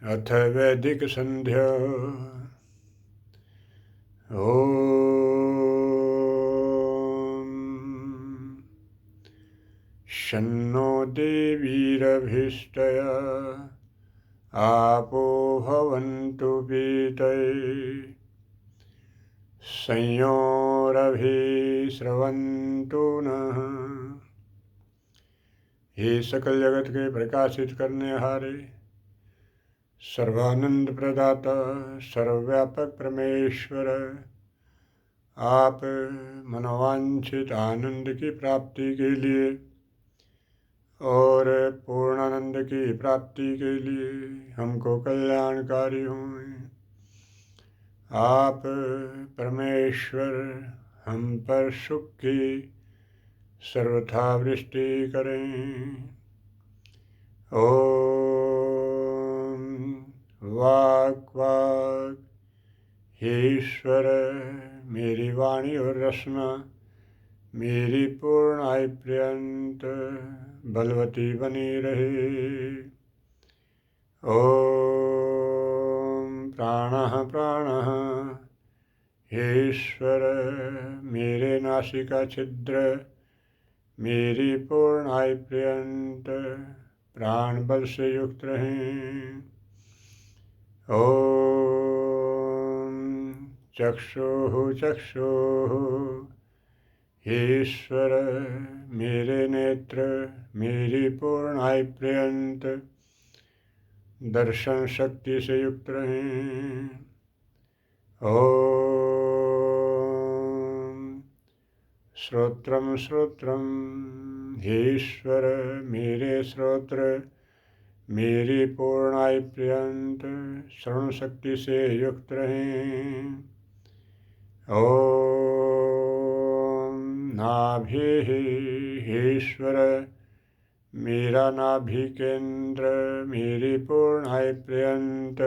अथ वैदिक संध्या। ओम शन्नो देवीरभिष्टया आपो भवन्तु पीतये संयोरभिस्रवन्तु नः। हे सकल जगत के प्रकाशित करने हारे, सर्वानंद प्रदाता, सर्वव्यापक परमेश्वर, आप मनोवांछित आनंद की प्राप्ति के लिए और पूर्णानंद की प्राप्ति के लिए हमको कल्याणकारी हों। आप परमेश्वर हम पर सुख की सर्वथा वृष्टि करें। ओम वाक वाक हे ईश्वर, मेरी वाणी और रसना मेरी पूर्ण आयु पर्यंत बलवती बनी रहे। ओम प्राणः प्राणः हे ईश्वर, मेरे नासिका छिद्र मेरी पूर्ण आयु पर्यंत प्राण बल से युक्त रहें। ओम चक्षुः चक्षुः हे ईश्वर, मेरे नेत्र मेरी पूर्ण आयु पर्यंत दर्शन शक्ति से युक्त रहें। ओम श्रोत्रम श्रोत्रम हे ईश्वर, मेरे श्रोत्र मेरी पूर्ण आयु पर्यंत श्रवण शक्ति से युक्त रहें। ओम नाभिः हे ईश्वर, मेरा नाभि केंद्र मेरी पूर्ण आयु पर्यंत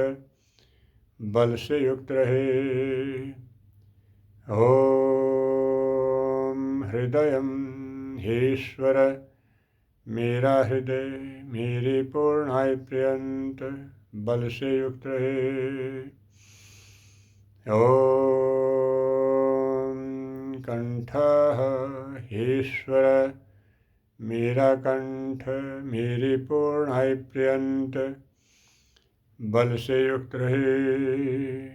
बल से युक्त रहे। ओम हृदयम हे ईश्वर, मेरा हृदय मेरी पूर्ण आयु पर्यंत बल से युक्त रहे। ओम कंठः हे ईश्वर, मेरा कंठ मेरी पूर्ण आयु पर्यंत बल से युक्त रहे।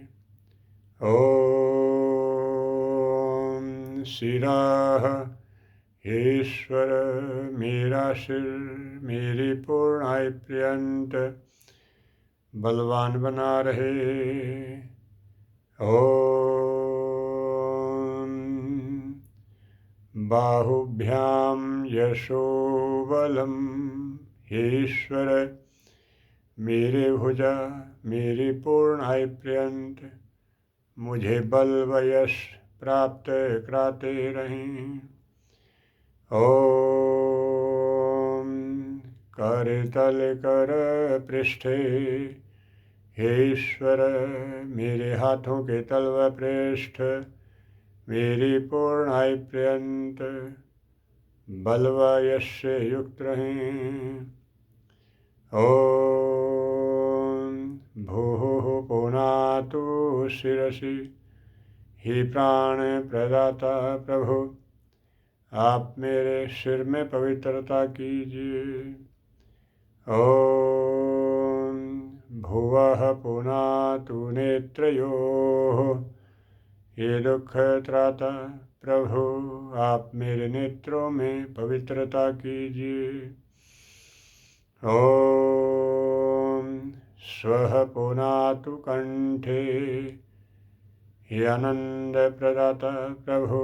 ओम शिरः हे ईश्वर, मेरा सिर मेरी पूर्ण आयु पर्यंत बलवान बना रहे। ओम बाहुभ्याम यशो बलम हे ईश्वर, मेरे भुजा मेरी पूर्ण आयु पर्यंत मुझे बल व यश प्राप्त कराते रहें। ओम करतल कर पृष्ठे हे ईश्वर, मेरे हाथों के तल व पृष्ठ मेरी पूर्ण आयु पर्यंत बल व यश से युक्त रहें। ओम भूः पुनातु शिरसि हे प्राण प्रदाता प्रभु, आप मेरे सिर में पवित्रता कीजिए। ओम भुवः पुनातु नेत्रयोः हे दुख त्राता प्रभु, आप मेरे नेत्रों में पवित्रता कीजिए। ओम स्वः पुनातु कंठे हे आनंद प्रदाता प्रभु,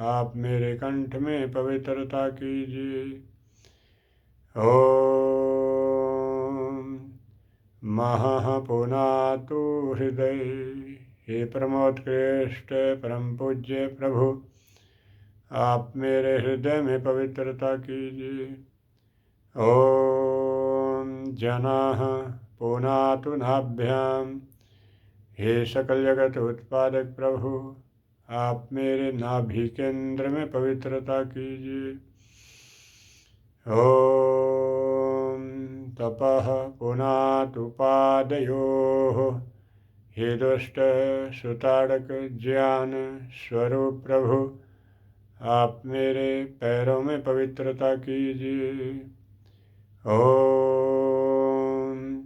आप मेरे कंठ में पवित्रता कीजिए। ओम महः पुनातु हृदय हे प्रमोदकृष्ट परम पूज्य प्रभु, आप मेरे हृदय में पवित्रता कीजिए। ओम जनाः पुनातु नाभ्याम हे सकल जगत उत्पादक प्रभु, आप मेरे नाभि केंद्र में पवित्रता कीजिए। ओम तपः पुनातुपादयोः। हे दुष्ट सुताड़क ज्ञान स्वरूप प्रभु, आप मेरे पैरों में पवित्रता कीजिए। ओम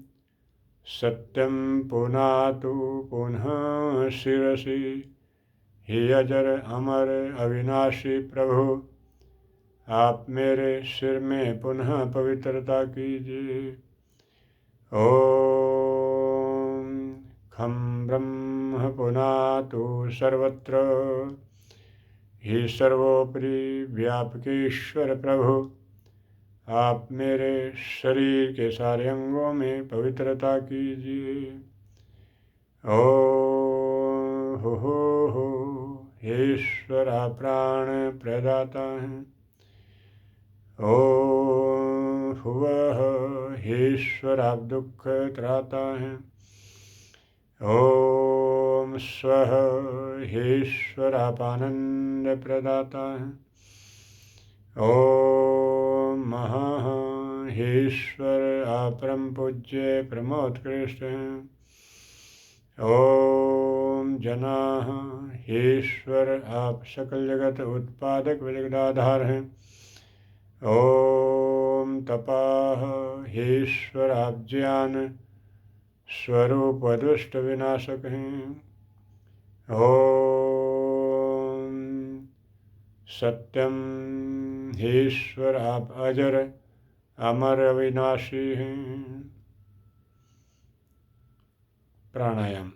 सत्यम पुनातु पुनः शिरसि। हे अजर अमर अविनाशी प्रभु, आप मेरे सिर में पुनः पवित्रता कीजिए। ओम खम ब्रह्म पुनातु सर्वत्र। हे सर्वोपरि व्यापकेश्वर प्रभु, आप मेरे शरीर के सारे अंगों में पवित्रता कीजिए। ओ हो, हे ईश्वर आप प्राण प्रदाता हैं। ओ हुवः, हे ईश्वर आप दुख त्राता हैं। ओम स्वः, हे ईश्वर आप आनंद प्रदाता हैं। ओम महः, हे ईश्वर आप परम पूज्य परमोत्कृष्ट हैं। ओम जनाः, हे ईश्वर आप सकल जगत उत्पादक विजगदाधार हैं। ओम तपाः, हे ईश्वर आप ज्ञान स्वरूप दुष्ट विनाशक हैं। ओम सत्यम, हे ईश्वर आप अजर अमर अविनाशी हैं। प्राणायाम।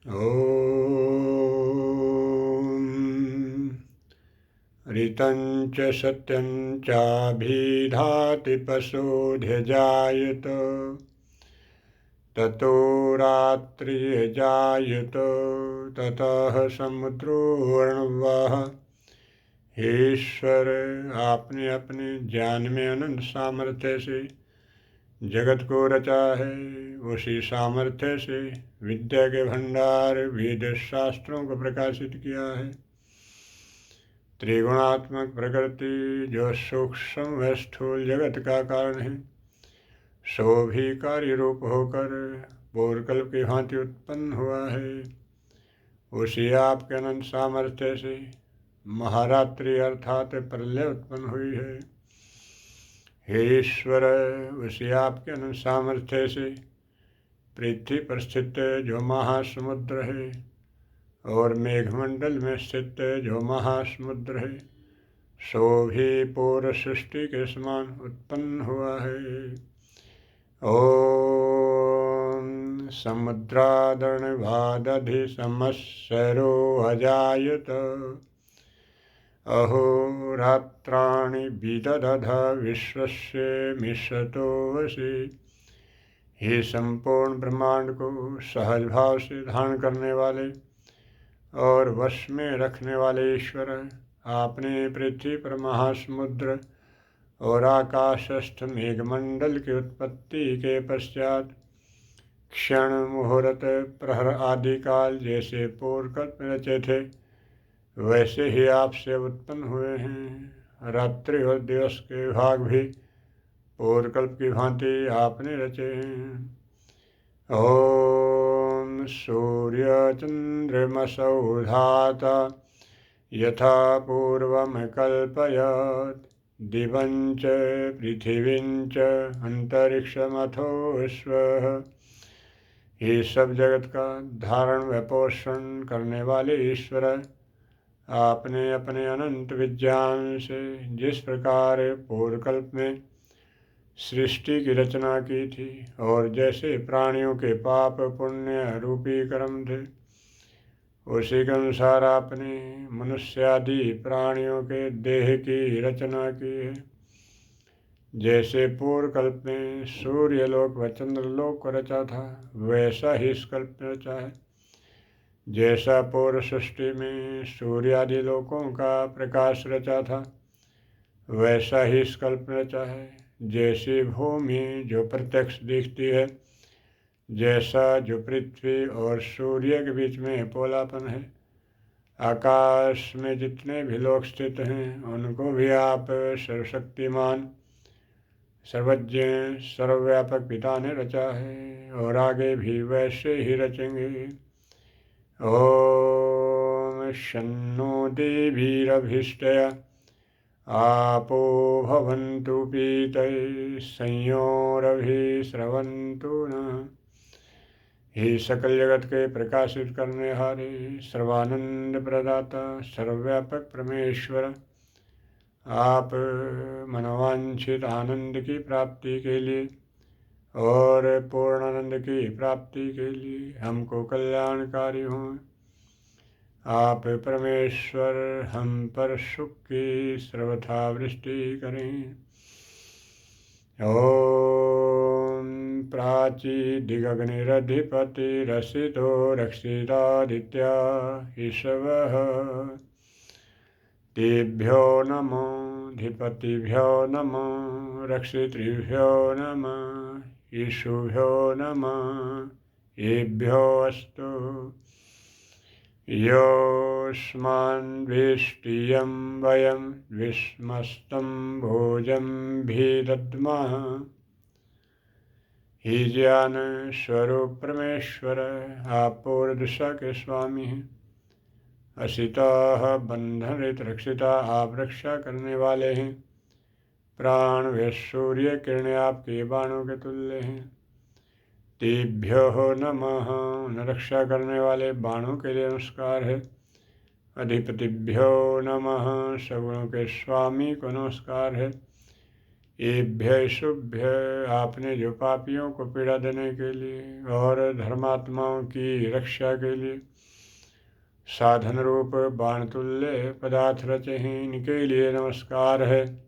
ओम ऋतं च सत्यं चाभिधाति पशोऽध्यजायत, ततो रात्रिर्जायत, ततः समुद्रो अर्णवः। हे ईश्वर आपने अपने ज्ञान में अनंत सामर्थ्य से जगत को रचा है। उसी सामर्थ्य से विद्या के भंडार वेद शास्त्रों को प्रकाशित किया है। त्रिगुणात्मक प्रकृति जो सूक्ष्म व स्थूल जगत का कारण है, सो भी कार्य रूप होकर पूर्वकल्प की भांति उत्पन्न हुआ है। उसी आपके अनंत सामर्थ्य से महारात्रि अर्थात प्रलय उत्पन्न हुई है। हे ईश्वर, उसी आपके अनंत सामर्थ्य से पृथ्वी पर स्थित जो महासमुद्र है और मेघमंडल में स्थित जो महासमुद्र है, सो भी पूर्व सृष्टि के समान उत्पन्न हुआ है। ओम समुद्रादर्णवादधि समस्सरो अजायत, अहोरात्राणि विदधध विश्वस्य मिषतो वसि। हे संपूर्ण ब्रह्मांड को सहज भाव से धारण करने वाले और वश में रखने वाले ईश्वर, आपने पृथ्वी पर महासमुद्र और आकाशस्थ मेघमंडल की उत्पत्ति के पश्चात क्षण मुहूर्त प्रहर आदि काल जैसे पूर्वकल्प में रचे थे, वैसे ही आपसे उत्पन्न हुए हैं। रात्रि और दिवस के भाग भी पूर्वकल्प की भांति आपने रचे हैं। ओम सूर्य चंद्रमसौ धाता यथा पूर्वम कल्पयत्, दिवं च पृथिवीं च अंतरिक्षमथो स्वः। ये सब जगत का धारण व पोषण करने वाले ईश्वर, आपने अपने अनंत विज्ञान से जिस प्रकार पूर्वकल्प में सृष्टि की रचना की थी और जैसे प्राणियों के पाप पुण्य रूपी कर्म थे, उसी के अनुसार आपने मनुष्य आदि प्राणियों के देह की रचना की है। जैसे पूर्व कल्प में सूर्यलोक व चंद्रलोक को रचा था, वैसा ही इस कल्प में रचा है। जैसा पूर्व सृष्टि में सूर्य आदि लोकों का प्रकाश रचा था, वैसा ही इस कल्प में रचा है। जैसी भूमि जो प्रत्यक्ष दिखती है, जैसा जो पृथ्वी और सूर्य के बीच में पोलापन है, आकाश में जितने भी लोग स्थित हैं, उनको भी आप सर्वशक्तिमान सर्वज्ञ सर्वव्यापक पिता ने रचा है और आगे भी वैसे ही रचेंगे। ओम शन्नो देवीरभिष्टया आपो भवन्तु पीतये संयोरभिस्रवन्तु नः। हे सकल जगत के प्रकाशित करने हारे, सर्वानंद प्रदाता, सर्वव्यापक परमेश्वर, आप मनोवांछित आनंद की प्राप्ति के लिए और पूर्ण आनंद की प्राप्ति के लिए हमको कल्याणकारी हों। आप परमेश्वर हम पर सुख की सर्वथा वृष्टि करें। ओम प्राची दिगग्निरधिपतिरसितो रक्षितादित्या ईशवः, तेभ्यो नमो धिपतिभ्यो नमो रक्षितृभ्यो नमः ईशुभ्यो नमः येभ्यो अस्तु। योऽस्मान्वेष्टियं वयं विस्मस्तं भोजं भिदद्मः। हे ज्ञान स्वरूप परमेश्वर, आप पूर्ण दिशा के स्वामी हैं। असिता बंधन रहित रक्षिता, आप रक्षा करने वाले हैं। प्राण व सूर्य किरणें आपके बाणों के तुल्य हैं। तेभ्यो नमः, उन रक्षा करने वाले बाणों के लिए नमस्कार है। अधिपतिभ्यो नमः, सगुणों के स्वामी को नमस्कार है। एभ्य शुभ्य, आपने जो पापियों को पीड़ा देने के लिए और धर्मात्माओं की रक्षा के लिए साधन रूप बाण तुल्य पदार्थ रचे हैं, इनके लिए नमस्कार है।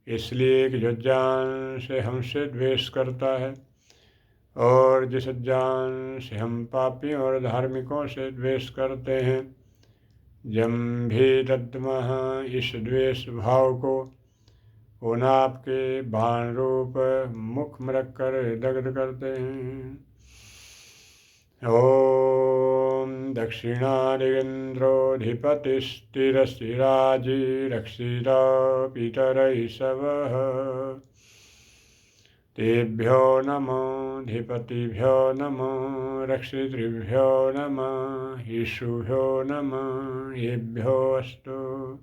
इसलिए कि जो ज्ञान से हमसे द्वेष करता है और जिस ज्ञान से हम पापियों और धार्मिकों से द्वेष करते हैं, जम्भी दद्मः, इस द्वेष भाव को उन आपके बाण रूप मुख में रखकर दग्ध करते हैं। ओम दक्षिणादिन्द्रोऽधिपतिस्थिरशिराजी रक्षिता पितरैषवः, तेभ्यो नमो धिपतिभ्यो नमो रक्षितृभ्यो नमः ईशुभ्यो नमः येभ्यो अस्तु।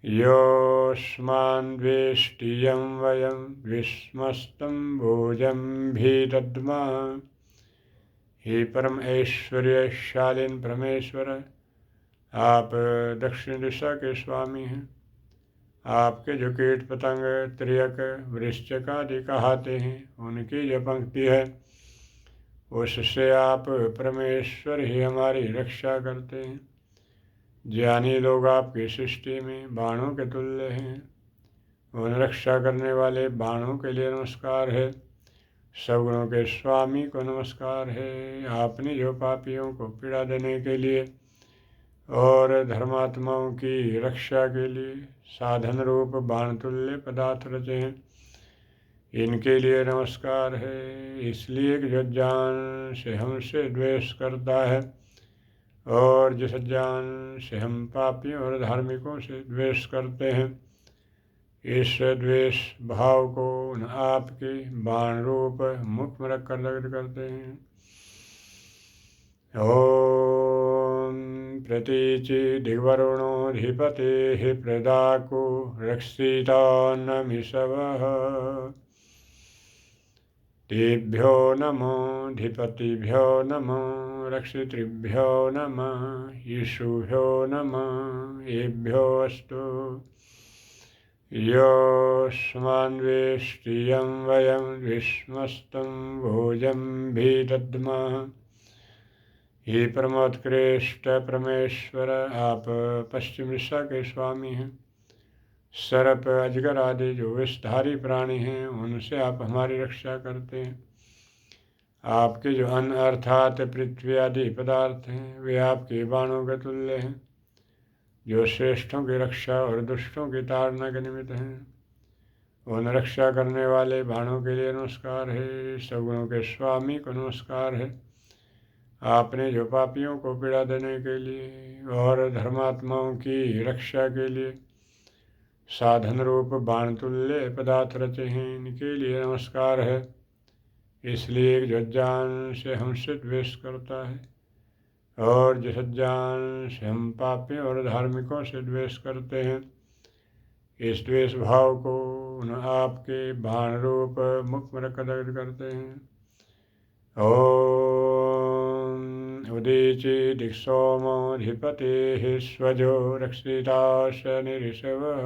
योऽस्मान् वेष्टि यं वयं विस्मस्तं भोजं भीदद्मः। हे परम ऐश्वर्यशालीन परमेश्वर, आप दक्षिण दिशा के स्वामी हैं। आपके जो कीट पतंग त्रियक वृश्चिक आदि कहाते हैं, उनकी जो पंक्ति है उससे आप परमेश्वर ही हमारी रक्षा करते हैं। ज्ञानी लोग आपकी सृष्टि में बाणों के तुल्य हैं। उन रक्षा करने वाले बाणों के लिए नमस्कार है। सगुणों के स्वामी को नमस्कार है। आपने जो पापियों को पीड़ा देने के लिए और धर्मात्माओं की रक्षा के लिए साधन रूप बाण तुल्य पदार्थ रचे हैं, इनके लिए नमस्कार है। इसलिए कि जो ज्ञान से हमसे द्वेष करता है और जिस ज्ञान से हम पापियों और धार्मिकों से द्वेष करते हैं, इस द्वेष भाव को उन आपके बाण रूप मुख में रखकर दग्ध करते हैं। ओम प्रतीचि दिग्वरुणोऽधिपतेः प्रदाको रक्षितान्नमिषवः। तेभ्यो नमो धिपतिभ्यो नमो रक्षितृभ्यो नमः। ईशुभ्यो नमः एभ्योऽस्तु। योऽस्मान् वेष्टि यं वयं विस्मस्तं भोजं भीदद्मः। हे परमोत्कृष्ट परमेश्वर, आप पश्चिम दिशा के स्वामी हैं। सर्प अजगर आदि जो विषधारी प्राणी हैं, उनसे आप हमारी रक्षा करते हैं। आपके जो अन्न अर्थात पृथ्वी आदि पदार्थ हैं, वे आपके बाणों के तुल्य हैं, जो श्रेष्ठों की रक्षा और दुष्टों की ताड़ना के निमित्त हैं। उन रक्षा करने वाले बाणों के लिए नमस्कार है। सगुणों के स्वामी को नमस्कार है। आपने जो पापियों को पीड़ा देने के लिए और धर्मात्माओं की रक्षा के लिए साधन रूप बाण तुल्य पदार्थ रचे हैं, इनके लिए नमस्कार है। इसलिए जो ज्ञान से हमसे द्वेष करता है और जिस ज्ञान से हम पापियों और धार्मिकों से द्वेष करते हैं, इस द्वेष भाव को उन आपके बाण रूप मुख में रखकर दग्ध करते हैं। ओम उदीचि दिक्सोमोऽधिपतेः स्वजो रक्षिता शनिरिषवः।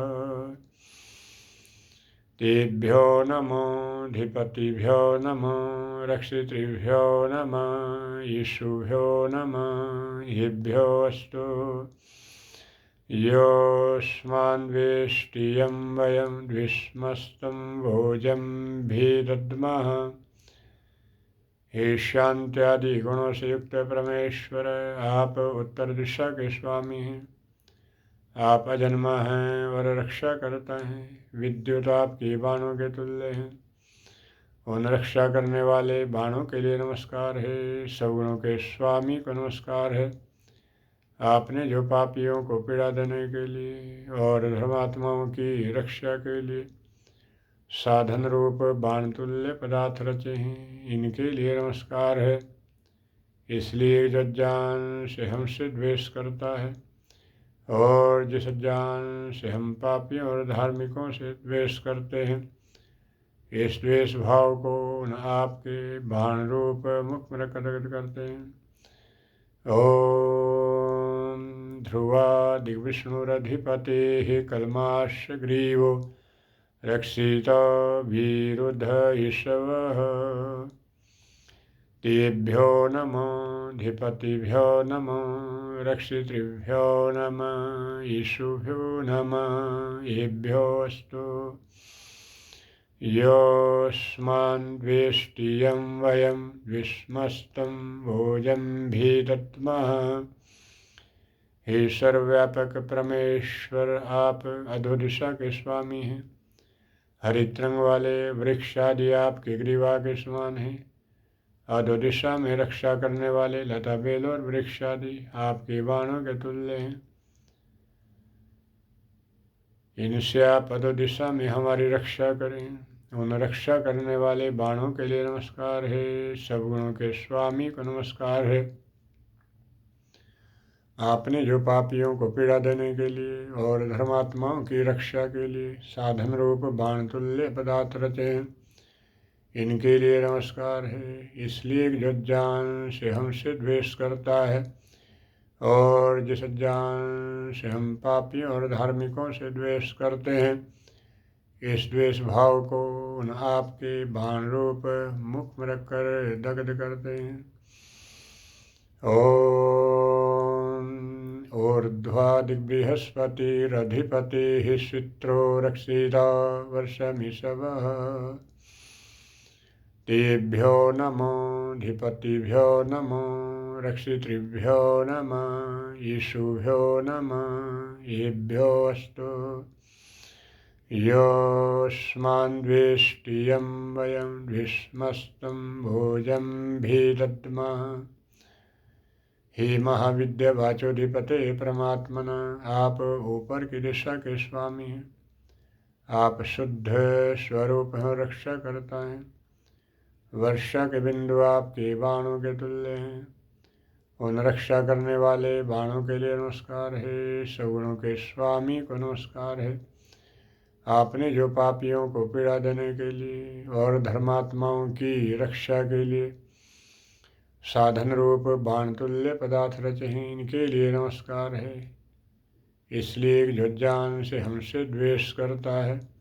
तेभ्यो नमो धिपतिभ्यो नमो रक्षितृभ्यो नमः। ईशुभ्यो नमः एभ्योऽस्तु। योऽस्मान् वेष्टि यं वयं विस्मस्तं भोजं भीदद्मः। हे शांत्यादि गुणों से युक्त परमेश्वर, आप उत्तर दिशा के स्वामी हैं। आप अजन्मा हैं और रक्षा करता हैं। विद्युत आपके बाणों के तुल्य हैं। उन रक्षा करने वाले बाणों के लिए नमस्कार है। सगुणों के स्वामी को नमस्कार है। आपने जो पापियों को पीड़ा देने के लिए और धर्मात्माओं की रक्षा के लिए साधन रूप बाण तुल्य पदार्थ रचे हैं, इनके लिए नमस्कार है। इसलिए जो ज्ञान से हमसे द्वेष करता है और जिस ज्ञान से हम पापियों और धार्मिकों से द्वेष करते हैं, इस द्वेष भाव को उन आपके बाण रूप मुख में रखकर करते हैं। ओम ध्रुवा दिग्विष्णुरधिपतेः कल्माशग्रीवो रक्षिता विरुद्ध ईशवः। तेभ्यो नमो धिपतिभ्यो नमो रक्षितृभ्यो नमः। ईशुभ्यो नमः एभ्योऽस्तु। योऽस्मान् वेष्टि यं वयं विस्मस्तं भोजं भीदद्मः। हे सर्वव्यापक परमेश्वर, आप अधोदिशा के स्वामी हैं। हरित रंग वाले वृक्ष आदि आपके ग्रीवा के समान हैं। अधोदिशा में रक्षा करने वाले लता बेल और वृक्ष आदि आपके बाणों के तुल्य हैं। इनसे आप अधोदिशा में हमारी रक्षा करें। उन रक्षा करने वाले बाणों के लिए नमस्कार है। सब गुणों के स्वामी को नमस्कार है। आपने जो पापियों को पीड़ा देने के लिए और धर्मात्माओं की रक्षा के लिए साधन रूप बाण तुल्य पदार्थ रचे हैं, इनके लिए नमस्कार है। इसलिए जो ज्ञान से हमसे द्वेष करता है और जिस ज्ञान से हम पापियों और धार्मिकों से द्वेष करते हैं, इस द्वेष भाव को उन आपके बाण रूप मुख में रखकर दग्ध करते हैं। ओम ऊर्ध्वादिबृहस्पतिरधिपतिः शित्रो रक्षिता वर्षमिषवः। तेभ्यो नमो धिपतिभ्यो नमो रक्षितृभ्यो नमः ईशुभ्यो नमः येभ्यो अस्तु। योऽस्मान्द्वेष्टियं वयं द्विष्मस्तं भोजं भिदद्मः। हे महाविद्यावाचोधिपते परमात्मना, आप ऊपर की दिशा के स्वामी हैं। आप शुद्ध स्वरूप हैं, रक्षा करता है। वर्षा के बिंदु आपके बाणों के तुल्य हैं। उन रक्षा करने वाले बाणों के लिए नमस्कार है। सगुणों के स्वामी को नमस्कार है। आपने जो पापियों को पीड़ा देने के लिए और धर्मात्माओं की रक्षा के लिए साधन रूप बाण तुल्य पदार्थ रचे हैं, इनके लिए नमस्कार है। इसलिए जो ज्ञान से हमसे द्वेष करता है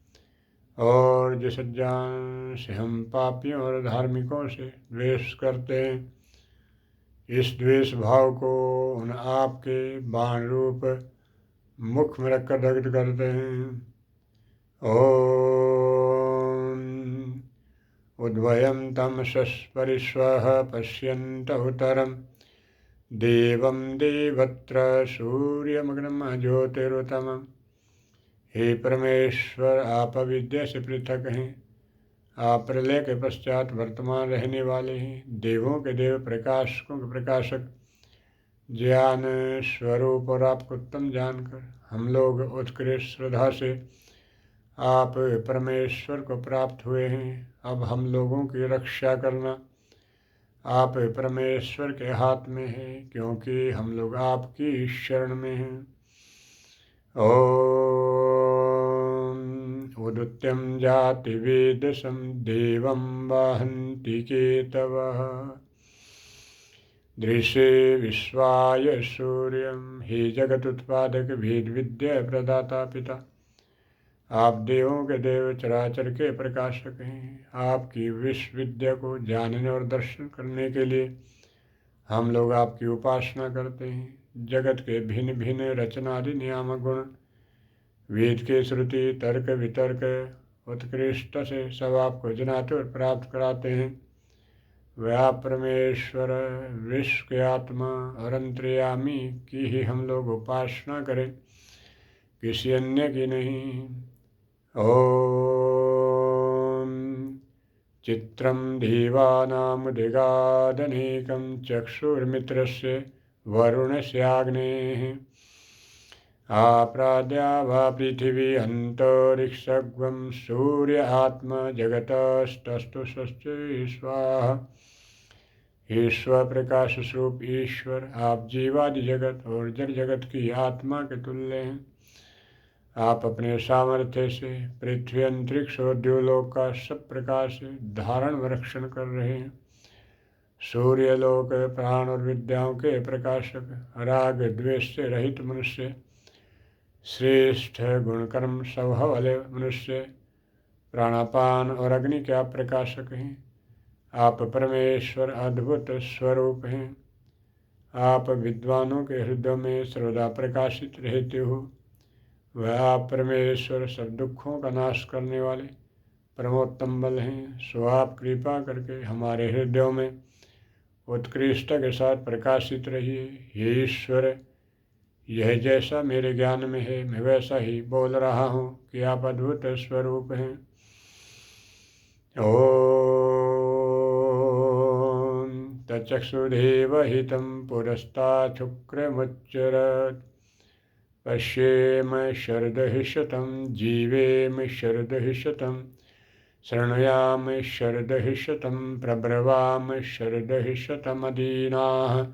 और जिस ज्ञान से हम पापियों और धार्मिकों से द्वेष करते हैं, इस द्वेष भाव को उन आपके बाण रूप मुख में रखकर दग्ध करते हैं। ओम उद्वयं तमसस्परिष्वः पश्यन्तहुतरं देवं देवत्र सूर्यमग्नं ज्योतिरुतमम्। हे परमेश्वर, आप अविद्या से पृथक हैं। आप प्रलय के पश्चात वर्तमान रहने वाले हैं। देवों के देव, प्रकाशकों के प्रकाशक, ज्ञान स्वरूप और आपको उत्तम जानकर हम लोग उत्कृष्ट श्रद्धा से आप परमेश्वर को प्राप्त हुए हैं। अब हम लोगों की रक्षा करना आप परमेश्वर के हाथ में है, क्योंकि हम लोग आपकी शरण में हैं। ओम उदुत्यं जाति वेदसं देवं वहन्ति केतवः। दृशे विश्वाय सूर्यं, हे जगत उत्पादक भेद विद्या प्रदाता पिता। आप देवों के देव, चराचर के प्रकाशक हैं। आपकी विश्व विद्या को जानने और दर्शन करने के लिए हम लोग आपकी उपासना करते हैं। जगत के भिन्न भिन्न रचनादि नियामक गुण, वेद के श्रुति तर्क वितर्क उत्कृष्ट से सब आपको जनाते और प्राप्त कराते हैं। वह आप परमेश्वर विश्व के आत्मा और अंतर्यामी की ही हम लोग उपासना करें, किसी अन्य की नहीं। ओम चित्रं देवानामुदिगादनेकं चक्षुर्मित्रस्य वरुणस्याग्नेः। आप्राद्या वा पृथिवी अन्तरिक्षगं सूर्य आत्मा जगतस्तस्तु सच्चे स्वाहा। ईश्वर प्रकाश स्वरूप ईश्वर, आप जीवादि जगत और जड़ जगत की आत्मा के तुल्य हैं। आप अपने सामर्थ्य से पृथ्वी अंतरिक्ष और द्युलोक का सब प्रकार से धारण व रक्षण कर रहे हैं। सूर्यलोक प्राण और विद्याओं के प्रकाशक, राग द्वेष से रहित मनुष्य, श्रेष्ठ गुणकर्म स्वभाव वाले मनुष्य, प्राणापान और अग्नि के आप प्रकाशक हैं। आप परमेश्वर अद्भुत स्वरूप हैं। आप विद्वानों के हृदय में सर्वदा प्रकाशित रहते हो। वह आप परमेश्वर सब दुखों का नाश करने वाले परमोत्तम बल हैं। सो आप कृपा करके हमारे हृदयों में उत्कृष्ट के साथ प्रकाशित रहिए। हे ईश्वर, यह जैसा मेरे ज्ञान में है मैं वैसा ही बोल रहा हूँ कि आप अद्भुत स्वरूप हैं। ओम तचक्षुदेव हितं पुरस्तात् शुक्रमुच्चरत्। पश्येम शरदः शतं जीवेम शरदः शतं शृणुयाम शरदः शतं प्रब्रवाम शरदः शतमदीनाः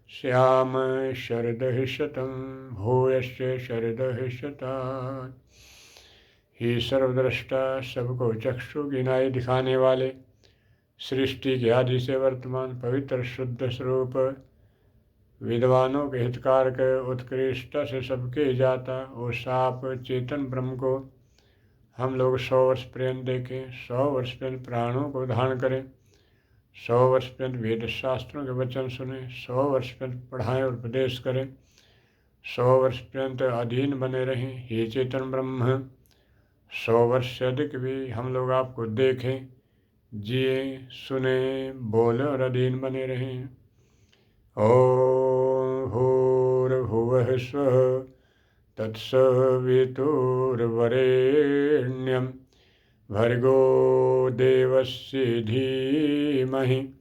श्याम शरदः शतं भूयश्च शरदः शतात्। हे सर्वद्रष्टा, सबको चक्षु गिनाए दिखाने वाले, सृष्टि के आदि से वर्तमान पवित्र शुद्ध स्वरूप, विद्वानों के हितकारक, उत्कृष्ट से सबके जाता, वो साप चेतन ब्रह्म को हम लोग 100 वर्ष पर्यंत देखें, 100 वर्ष पर्यंत प्राणों को धारण करें, 100 वर्ष पर्यंत वेद शास्त्रों के वचन सुने, 100 वर्ष पर्यंत पढ़ाएं और उपदेश करें, 100 वर्ष पर्यंत अधीन बने रहें। हे चेतन ब्रह्म, 100 वर्ष से अधिक भी हम लोग आपको देखें, जिए, सुने, बोले और अधीन बने रहें। ओम भूर्भुवः स्वः तत्सवितुर्वरेण्यं भर्गो देवस्य धीमहि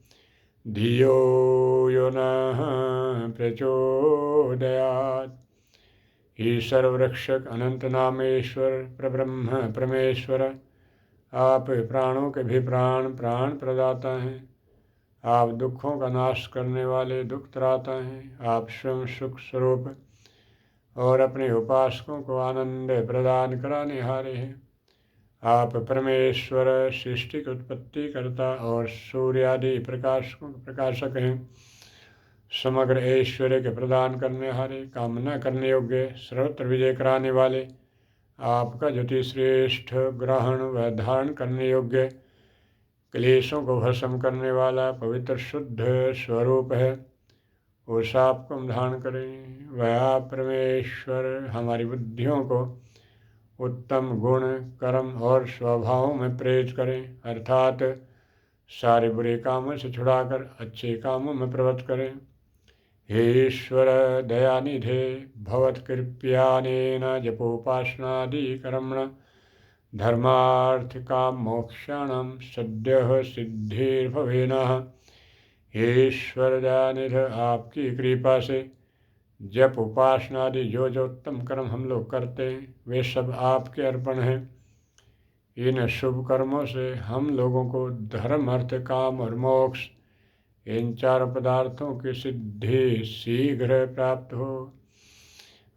धियो यो नः प्रचोदयात्। हे सर्वरक्षक अनंत नामेश्वर प्रब्रह्म परमेश्वर, आप प्राणों के भी प्राण प्रदाता हैं। आप दुखों का नाश करने वाले दुख त्राता हैं। आप स्वयं सुख स्वरूप और अपने उपासकों को आनंद प्रदान कराने हारे हैं। आप परमेश्वर सृष्टि की उत्पत्ति करता और सूर्यादि प्रकाशकों के प्रकाशक हैं। समग्र ऐश्वर्य के प्रदान करने हारे, कामना करने योग्य, सर्वत्र विजय कराने वाले, आपका ज्योति श्रेष्ठ ग्रहण व धारण करने योग्य, क्लेशों को भस्म करने वाला पवित्र शुद्ध स्वरूप है। उस आपको हम धारण करें। वह आप परमेश्वर हमारी बुद्धियों को उत्तम गुण, कर्म और स्वभावों में प्रेरित करें, अर्थात सारे बुरे कामों से छुड़ाकर अच्छे कामों में प्रवृत्त करें। हे ईश्वर दयानिधे, भवत्कृपयानेन जपोपासनादि कर्मण धर्मार्थ काम मोक्षाणां सद्यः सिद्धिर्भवेनः। हे ईश्वर दयानिध, आपकी कृपा से जप उपासना आदि जो जो उत्तम कर्म हम लोग करते हैं, वे सब आपके अर्पण हैं। इन शुभ कर्मों से हम लोगों को धर्म, अर्थ, काम और मोक्ष, इन चारों पदार्थों की सिद्धि शीघ्र प्राप्त हो।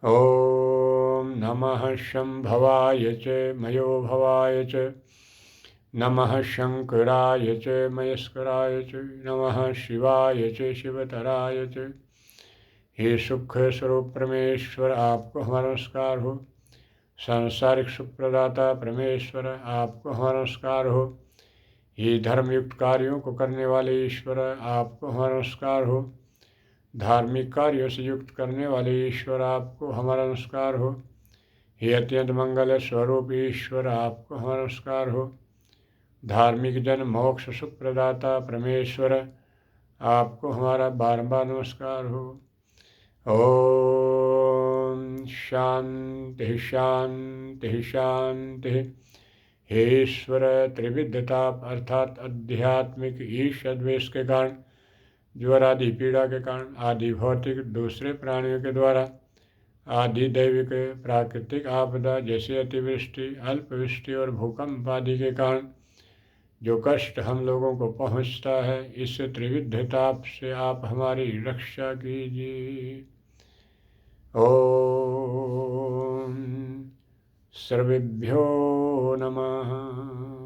ओम नमः शंभवाय च मयो भवाय च, नमः शंकराय च मयस्कराय च, नमः शिवाय च शिवतराय च। हे सुख स्वरूप परमेश्वर, आपको हमारा नमस्कार हो। सांसारिक सुख प्रदाता परमेश्वर, आपको हमारा नमस्कार हो। हे धर्मयुक्त कार्यों को करने वाले ईश्वर, आपको हमारा नमस्कार हो। धार्मिक कार्यों से युक्त करने वाले ईश्वर, आपको हमारा नमस्कार हो। हे अत्यंत मंगल स्वरूप ईश्वर, आपको हमारा नमस्कार हो। धार्मिक जन मोक्ष सुख प्रदाता परमेश्वर, आपको हमारा बारंबार नमस्कार हो। ओम शांति शांति शांति। हे ईश्वर, त्रिविधताप अर्थात आध्यात्मिक ईर्ष्या द्वेष के कारण, ज्वर आदि पीड़ा के कारण, आदि भौतिक दूसरे प्राणियों के द्वारा, आदि दैविक प्राकृतिक आपदा जैसे अतिवृष्टि, अल्पवृष्टि और भूकंप आदि के कारण जो कष्ट हम लोगों को पहुंचता है, इस त्रिविधताप से आप हमारी रक्षा कीजिए। ओम सर्वेभ्यो नमः।